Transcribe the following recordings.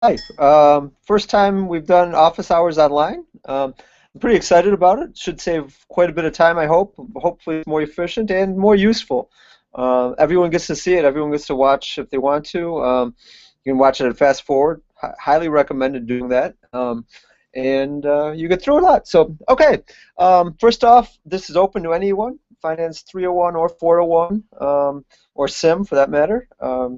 Hi. First time we've done office hours online. I'm pretty excited about it. Should save quite a bit of time, I hope. Hopefully it's more efficient and more useful. Everyone gets to see it. Everyone gets to watch if they want to. You can watch it at fast forward. Highly recommended doing that. And you get through a lot. So, okay. First off, this is open to anyone. Finance 301 or 401. Or SIM for that matter.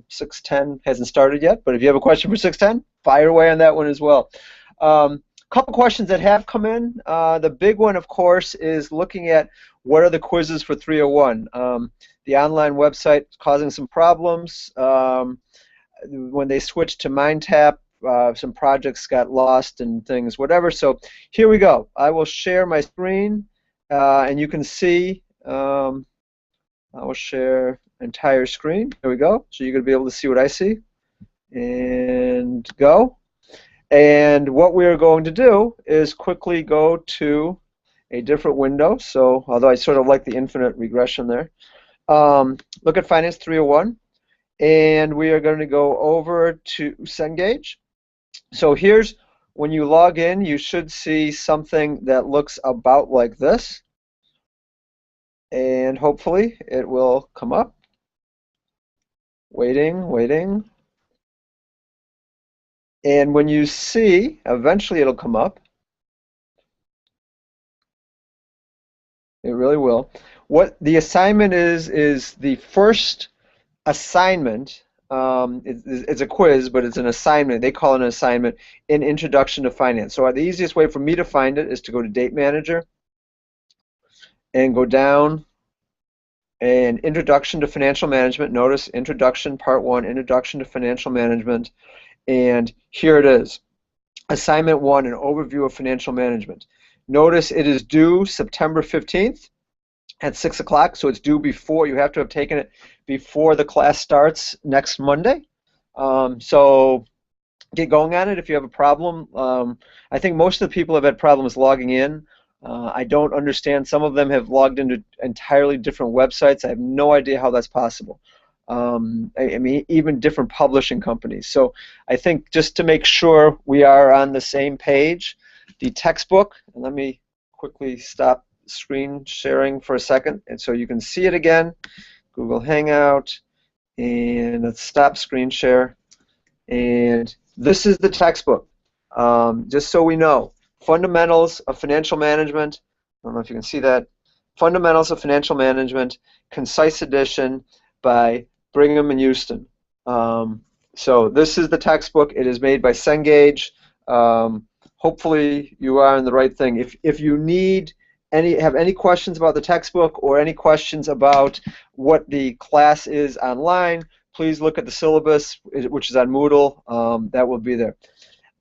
610 hasn't started yet, but if you have a question for 610, fire away on that one as well. Couple questions that have come in. The big one, of course, is looking at what are the quizzes for 301. The online website is causing some problems. When they switched to MindTap, some projects got lost and things, whatever. So here we go. I will share my screen, and you can see. I will share entire screen. There we go. So you're going to be able to see what I see. And go. And what we're going to do is quickly go to a different window. So although I sort of like the infinite regression there, look at Finance 301. And we are going to go over to Cengage. So here's when you log in, you should see something that looks about like this. And hopefully it will come up. Waiting, waiting. And when you see, eventually it'll come up. It really will. What the assignment is the first assignment. It's a quiz, but it's an assignment. They call it an assignment in Introduction to Finance. So the easiest way for me to find it is to go to Date Manager and go down and Introduction to Financial Management. Notice Introduction Part 1, Introduction to Financial Management. And here it is. Assignment 1, an overview of financial management. Notice it is due September 15th at 6 o'clock, so it's due before. You have to have taken it before the class starts next Monday. So get going on it if you have a problem. I think most of the people have had problems logging in. I don't understand. Some of them have logged into entirely different websites. I have no idea how that's possible. I mean, even different publishing companies. So I think just to make sure we are on the same page, the textbook, and let me quickly stop screen sharing for a second, and so you can see it again. Google Hangout, and let's stop screen share. And this is the textbook. Just so we know, Fundamentals of Financial Management. I don't know if you can see that. Fundamentals of Financial Management, Concise Edition by Brigham and Houston. So this is the textbook. It is made by Cengage. Hopefully you are in the right thing. If you need have any questions about the textbook or any questions about what the class is online, please look at the syllabus, which is on Moodle. That will be there.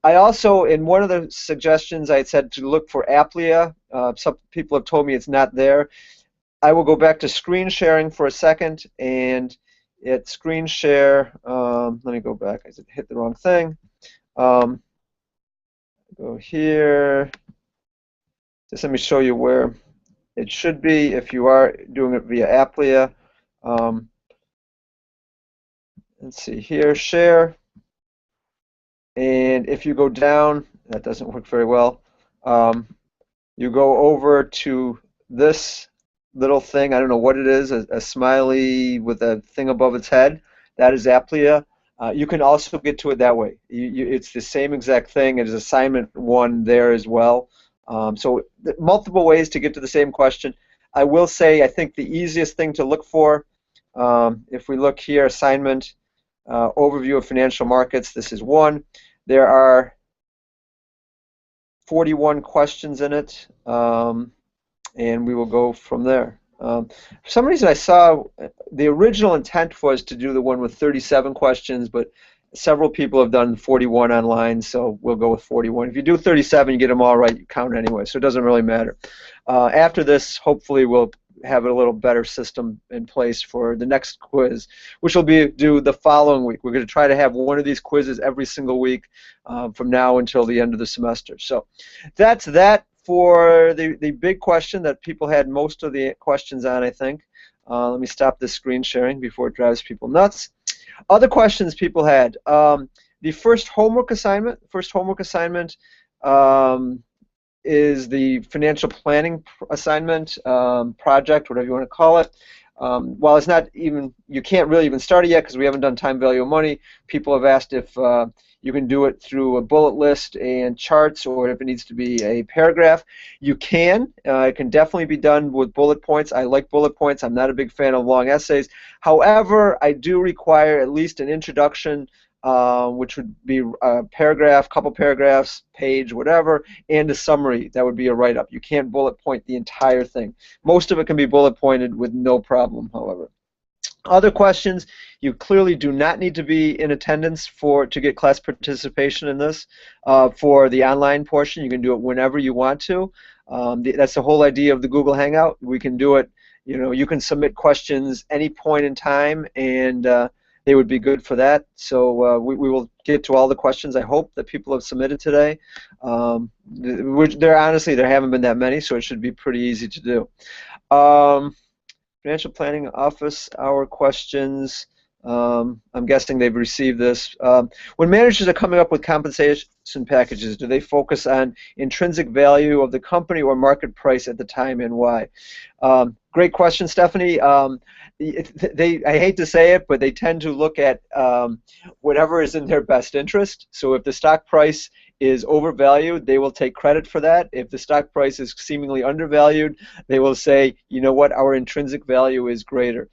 I also, in one of the suggestions, I had said to look for Applia. Some people have told me it's not there. I will go back to screen sharing for a second, and at screen share, let me go back. I hit the wrong thing. Go here. Just let me show you where it should be if you are doing it via Applia. Let's see here, share. And if you go down, that doesn't work very well. You go over to this little thing. I don't know what it is, a smiley with a thing above its head. That is Applia. You can also get to it that way. It's the same exact thing. It is assignment 1 there as well. So multiple ways to get to the same question. I will say I think the easiest thing to look for, if we look here, assignment, overview of financial markets, this is 1. There are 41 questions in it, and we will go from there. For some reason I saw the original intent was to do the one with 37 questions, but several people have done 41 online, so we'll go with 41. If you do 37, you get them all right, you count anyway, so it doesn't really matter. After this, hopefully we'll have a little better system in place for the next quiz, which will be due the following week. We're going to try to have one of these quizzes every single week from now until the end of the semester. So that's that for the big question that people had most of the questions on, I think. Let me stop this screen sharing before it drives people nuts. Other questions people had. The first homework assignment um, is the financial planning assignment, project, whatever you want to call it. While it's not even, you can't really even start it yet because we haven't done time value of money. People have asked if you can do it through a bullet list and charts, or if it needs to be a paragraph. You can. It can definitely be done with bullet points. I like bullet points. I'm not a big fan of long essays. However, I do require at least an introduction, which would be a paragraph, couple paragraphs, page, whatever, and a summary. That would be a write-up. You can't bullet point the entire thing. Most of it can be bullet pointed with no problem, however. Other questions, you clearly do not need to be in attendance to get class participation in this. For the online portion, you can do it whenever you want to. That's the whole idea of the Google Hangout. We can do it, you can submit questions any point in time, and they would be good for that. So we will get to all the questions, I hope, that people have submitted today. Honestly, there haven't been that many, so it should be pretty easy to do. Financial planning office hour questions. I'm guessing they've received this. When managers are coming up with compensation packages, do they focus on intrinsic value of the company or market price at the time, and why? Great question, Stephanie. I hate to say it, but they tend to look at whatever is in their best interest. So if the stock price is overvalued, they will take credit for that. If the stock price is seemingly undervalued, they will say, you know what, our intrinsic value is greater.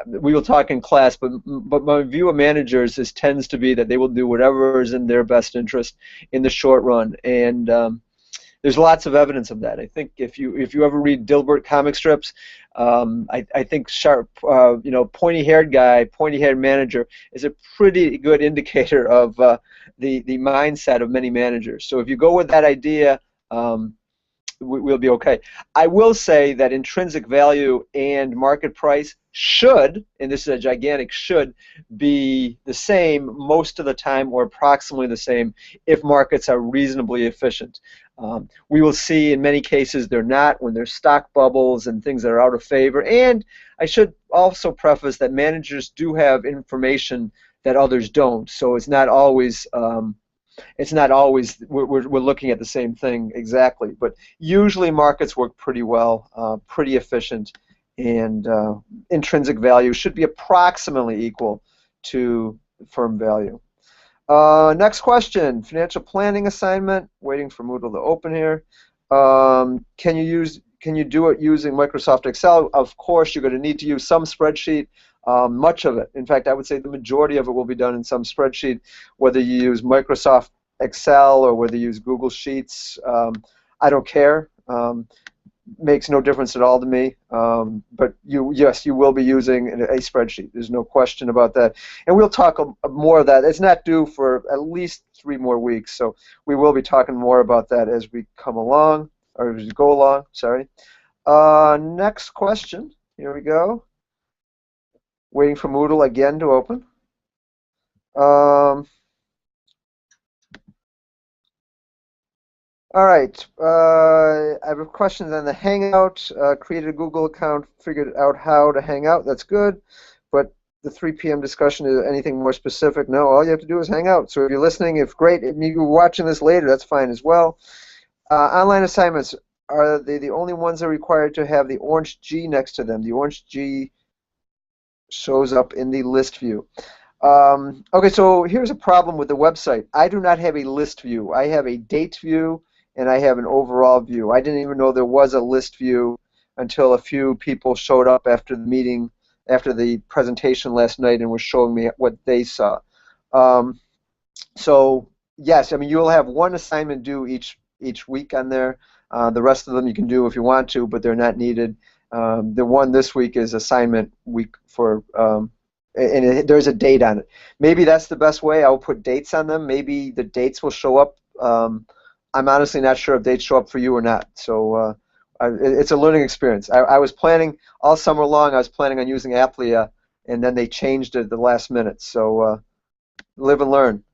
We will talk in class, but my view of managers tends to be that they will do whatever is in their best interest in the short run, and there's lots of evidence of that. I think if you ever read Dilbert comic strips, I think sharp, pointy-haired guy, pointy-haired manager is a pretty good indicator of the mindset of many managers. So if you go with that idea, we'll be okay. I will say that intrinsic value and market price should, and this is a gigantic should, be the same most of the time, or approximately the same, if markets are reasonably efficient. We will see in many cases they're not, when there's stock bubbles and things that are out of favor. And I should also preface that managers do have information that others don't, so it's not always we're looking at the same thing exactly, but usually markets work pretty well, pretty efficient, and intrinsic value should be approximately equal to firm value. Next question, financial planning assignment, waiting for Moodle to open here. Can you do it using Microsoft Excel? Of course, you're going to need to use some spreadsheet. Much of it, in fact, I would say the majority of it will be done in some spreadsheet, whether you use Microsoft Excel or whether you use Google Sheets. I don't care. Makes no difference at all to me. But yes, you will be using a spreadsheet. There's no question about that. And we'll talk more of that. It's not due for at least 3 more weeks, so we will be talking more about that as we come along, or as we go along. Sorry. Next question. Here we go. Waiting for Moodle again to open. All right. I have questions on the Hangout. Created a Google account, figured out how to hang out. That's good. But the 3 p.m. discussion, is anything more specific? No, all you have to do is hang out. So if you're listening, if great. If you're watching this later, that's fine as well. Online assignments, are they the only ones that are required to have the orange G next to them? The orange G shows up in the list view. Okay, so here's a problem with the website. I do not have a list view. I have a date view, and I have an overall view. I didn't even know there was a list view until a few people showed up after the meeting, after the presentation last night, and were showing me what they saw. So yes, I mean, you'll have one assignment due each week on there. The rest of them you can do if you want to, but they're not needed. The one this week is assignment week for, and there's a date on it. Maybe that's the best way. I'll put dates on them. Maybe the dates will show up. I'm honestly not sure if dates show up for you or not. So it's a learning experience. I was planning all summer long. I was planning on using Applia, and then they changed it at the last minute. So live and learn.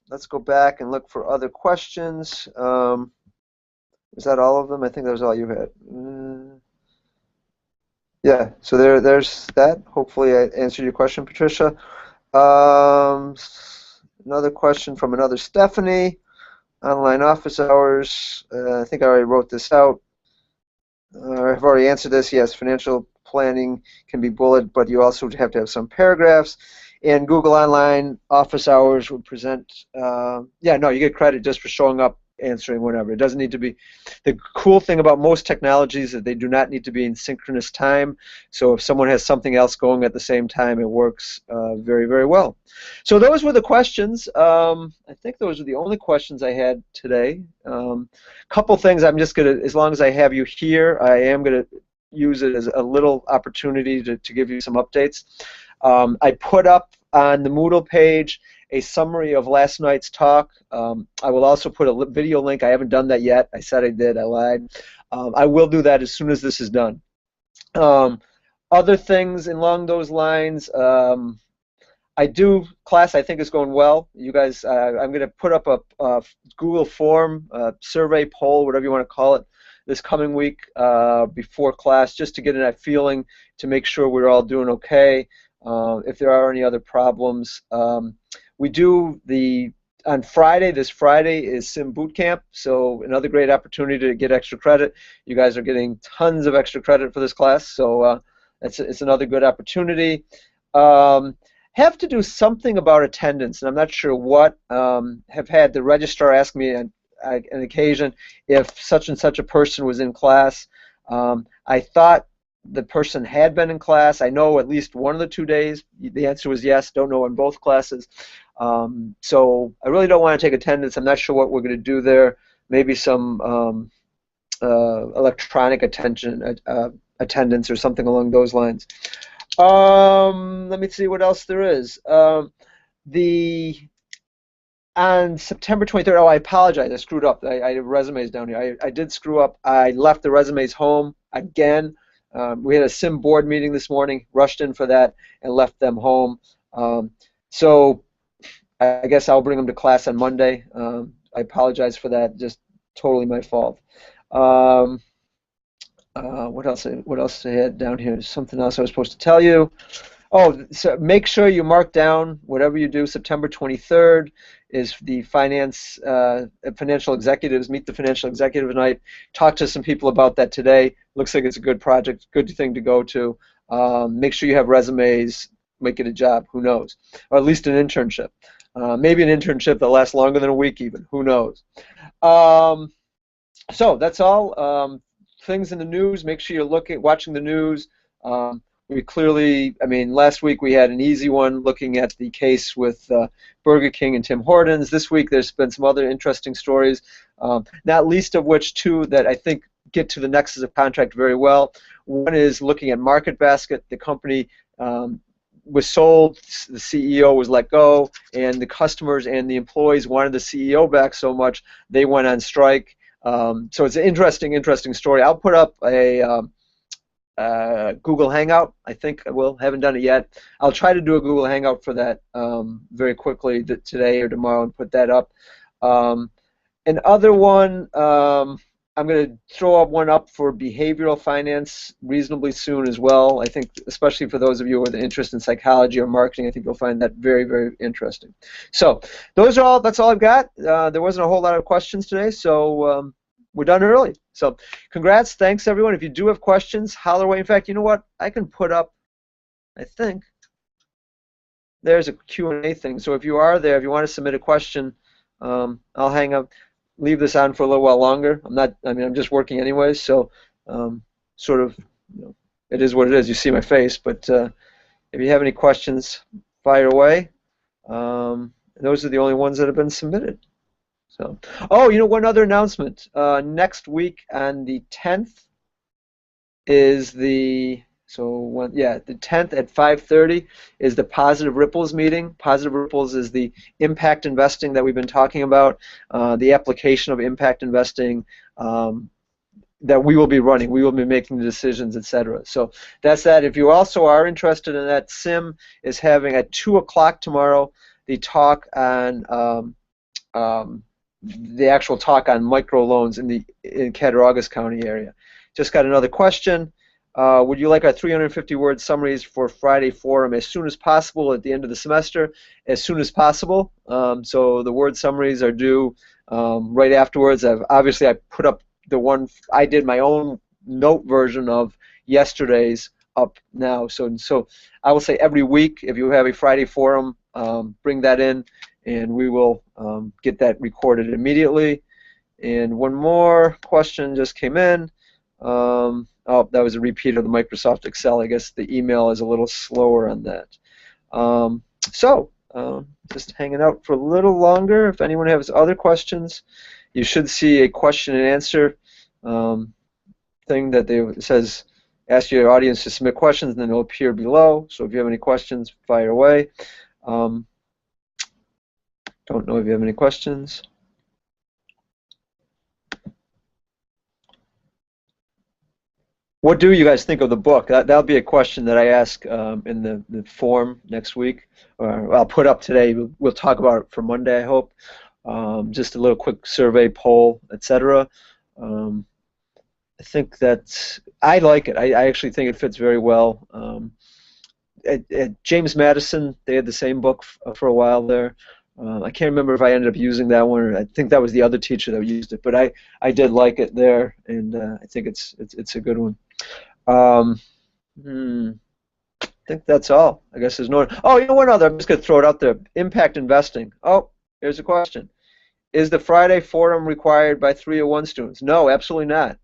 Let's go back and look for other questions. Is that all of them? I think that was all you had. Yeah, so there's that. Hopefully I answered your question, Patricia. Um, Another question from another Stephanie. Online office hours. I think I already wrote this out. I've already answered this. Yes, financial planning can be bullet, but you also have to have some paragraphs. And Google Online office hours would present. Yeah, no, you get credit just for showing up, answering whenever. It doesn't need to be. The cool thing about most technologies is that they do not need to be in synchronous time. So if someone has something else going at the same time, it works very, very well. So those were the questions. I think those are the only questions I had today. Couple things I'm just going to, as long as I have you here, I am going to use it as a little opportunity to give you some updates. I put up on the Moodle page a summary of last night's talk. I will also put a video link. I haven't done that yet. I said I did. I lied. I will do that as soon as this is done. Other things along those lines, class I think is going well. You guys, I'm going to put up a Google form, survey, poll, whatever you want to call it, this coming week before class, just to get a feeling to make sure we're all doing okay. If there are any other problems. We do on Friday, this Friday is Sim Boot Camp, so another great opportunity to get extra credit. You guys are getting tons of extra credit for this class, so it's another good opportunity. Have to do something about attendance, and I'm not sure what. Have had the registrar ask me on an occasion if such and such a person was in class. I thought the person had been in class. I know at least one of the 2 days. The answer was yes. Don't know in both classes. So I really don't want to take attendance. I'm not sure what we're going to do there. Maybe some electronic attendance or something along those lines. Let me see what else there is. On September 23rd, oh, I apologize. I screwed up. I have resumes down here. I did screw up. I left the resumes home again. We had a sim board meeting this morning, rushed in for that, and left them home. So I guess I'll bring them to class on Monday. I apologize for that. Just totally my fault. What else I had down here? There's something else I was supposed to tell you. Oh, so make sure you mark down whatever you do. September 23rd is the financial executives, meet the financial executive night. Talk to some people about that today. Looks like it's a good project, good thing to go to. Make sure you have resumes. Make it a job. Who knows? Or at least an internship. Maybe an internship that lasts longer than a week even. Who knows? So that's all. Things in the news. Make sure you're watching the news. We clearly, I mean, last week we had an easy one looking at the case with Burger King and Tim Hortons. This week there's been some other interesting stories, not least of which two that I think get to the nexus of contract very well. One is looking at Market Basket. The company was sold, the CEO was let go, and the customers and the employees wanted the CEO back so much they went on strike. So it's an interesting story. I'll put up a Google Hangout. I think I will. Haven't done it yet. I'll try to do a Google Hangout for that very quickly today or tomorrow and put that up. Another one, I'm going to throw up one up for behavioral finance reasonably soon as well. I think, especially for those of you with an interest in psychology or marketing, I think you'll find that very, very interesting. So that's all I've got. There wasn't a whole lot of questions today, so we're done early. So congrats. Thanks, everyone. If you do have questions, holler away. In fact, you know what? I can put up, I think, there's a Q&A thing. So if you are there, if you want to submit a question, I'll hang up, leave this on for a little while longer. I'm just working anyways, so sort of, it is what it is. You see my face, but if you have any questions, fire away. Those are the only ones that have been submitted. So, one other announcement. Next week on the 10th is the 10th at 5:30 is the Positive Ripples meeting. Positive Ripples is the impact investing that we've been talking about, the application of impact investing that we will be running. We will be making the decisions, etc. So that's that. If you also are interested in that, Sim is having at 2 o'clock tomorrow the talk on the actual talk on microloans in Cattaraugus County area. Just got another question. Would you like our 350-word summaries for Friday forum as soon as possible at the end of the semester? As soon as possible. So the word summaries are due right afterwards. Obviously I put up the one I did my own note version of yesterday's up now. So I will say every week if you have a Friday forum, bring that in, and we will get that recorded immediately. And one more question just came in. Oh, that was a repeat of the Microsoft Excel. I guess the email is a little slower on that. Just hanging out for a little longer. If anyone has other questions, you should see a question and answer thing that says ask your audience to submit questions, and then it'll appear below. So if you have any questions, fire away. Don't know if you have any questions. What do you guys think of the book? That'll be a question that I ask in the forum next week, or I'll put up today. We'll talk about it for Monday, I hope. Just a little quick survey, poll, etc. I think that I like it. I actually think it fits very well. At James Madison, they had the same book for a while there. I can't remember if I ended up using that one, or I think that was the other teacher that used it. But I did like it there, and I think it's a good one. I think that's all. I guess there's no. Oh, you know one other. I'm just gonna throw it out there. Impact investing. Oh, here's a question. Is the Friday forum required by 301 students? No, absolutely not.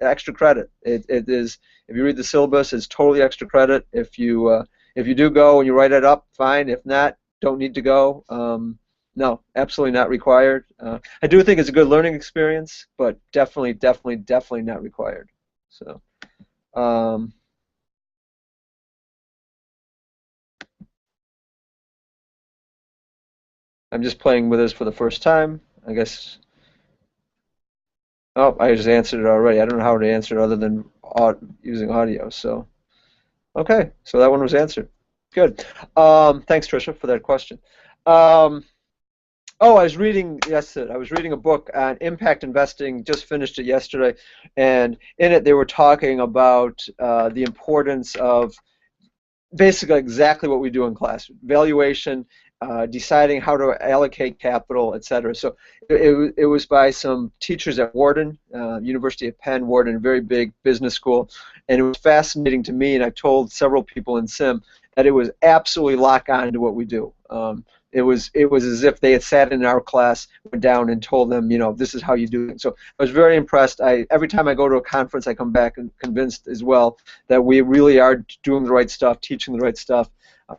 Extra credit. It is. If you read the syllabus, it's totally extra credit. If you do go and you write it up, fine. If not, don't need to go. No, absolutely not required. I do think it's a good learning experience, but definitely not required. So, I'm just playing with this for the first time. I guess. Oh, I just answered it already. I don't know how to answer it other than using audio. So, okay, so that one was answered. Good. Thanks, Tricia, for that question. Oh, I was reading yesterday. I was reading a book on impact investing. Just finished it yesterday, and in it they were talking about the importance of basically exactly what we do in class: valuation, deciding how to allocate capital, etc. So it was by some teachers at Wharton, University of Penn, Wharton, a very big business school, and it was fascinating to me. And I told several people in Sim that it was absolutely lock on to what we do. It was as if they had sat in our class, went down, and told them, this is how you do it. So I was very impressed. Every time I go to a conference, I come back and convinced as well that we really are doing the right stuff, teaching the right stuff.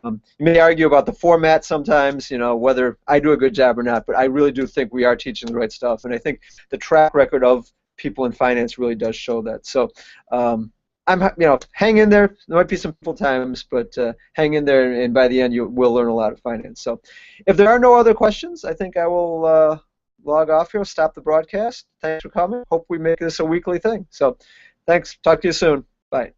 You may argue about the format sometimes, whether I do a good job or not, but I really do think we are teaching the right stuff, and I think the track record of people in finance really does show that. So, hang in there. There might be some difficult times, but hang in there, and by the end, you will learn a lot of finance. So, if there are no other questions, I think I will log off here, stop the broadcast. Thanks for coming. Hope we make this a weekly thing. So, thanks. Talk to you soon. Bye.